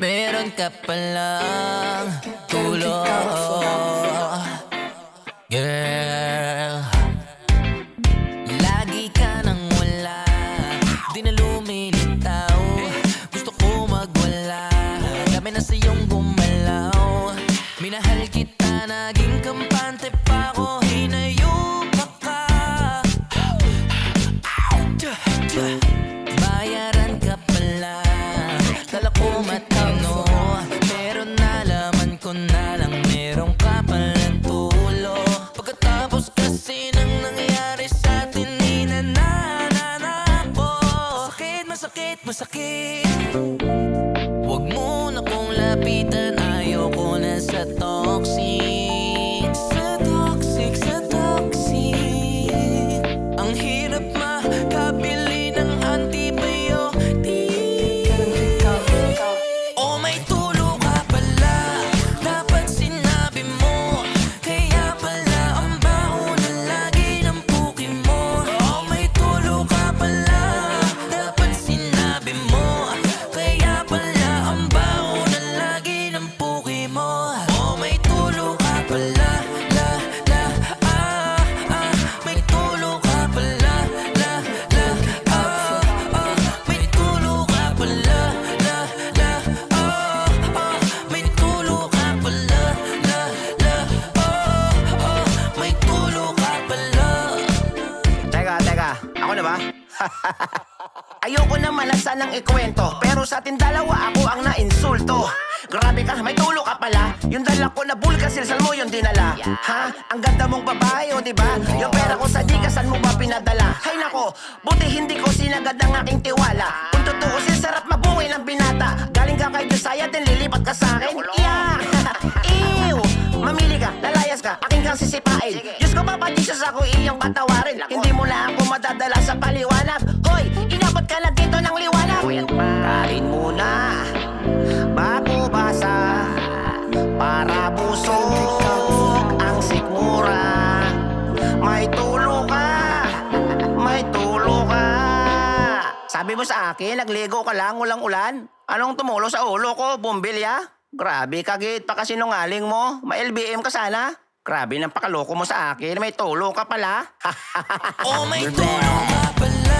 Meron ka palang tulong, girl. Lagi ka nang wala, di na lumilitaw. Gusto ko magwala, dami na sa'yong gumalaw. Minahal kita, naging kampante pa ko, hinayupa ka. Bayaran ka pala, kala ko matino, pero nalaman ko na lang meron ka palang tulo. Pagkatapos kasi nang nangyari sa'tin, ninanana ko. Masakit, masakit, masakit. Huwag mo na kong lapitan, ayoko na sa toxic. Sa toxic, sa toxic. Ang hirap makabili ng antibiotic. Oh, may tulo ka pala, dapat sinabi mo. Kaya pala ang baho na lagi ng puki mo. Oh, may tulo ka pala, dapat sinabi mo. Kaya pala ang baho na lagi ng puki mo. Oh, may tulo ka pala, may tulo ka pala, may tulo ka pala, may tulo ka pala, may tulo ka pala. Teka, ako na ba? Ayoko naman na sanang ikwento, pero sa atin dalawa ako ang nainsulto. Grabe ka, may tulo ka pala. Yung dala ko na bulkasilsal mo yung dinala. Ha? Ang ganda mong babae, o diba? Yung pera ko sa dikas, saan mo ba pinadala? Hay nako, buti hindi ko sinagad ang aking tiwala. Kung tutuusin, sarap mabungay ng binata. Galing ka kay Josiah, din lilipat ka sa akin. Yeah! Ew! Mamili ka, lalayas ka, aking kang sisipain. Diyos ko, Papa Jesus, ako iyong patawarin. Hindi mo na ako madadala sa paliwanag. Hoy, inabot ka na dito ng liwanag. Kain muna, bago basa, para busog ang sikmura. May tulo ka, may tulo ka. Sabi mo sa akin, nagligo ka lang, walang ulan. Anong tumulo sa ulo ko, bumbilya? Grabe ka, Git, pakasinungaling mo. May LBM ka sana. Grabe ng pakaloko mo sa akin, may tulo ka pala. Oh, may tulo ka pala,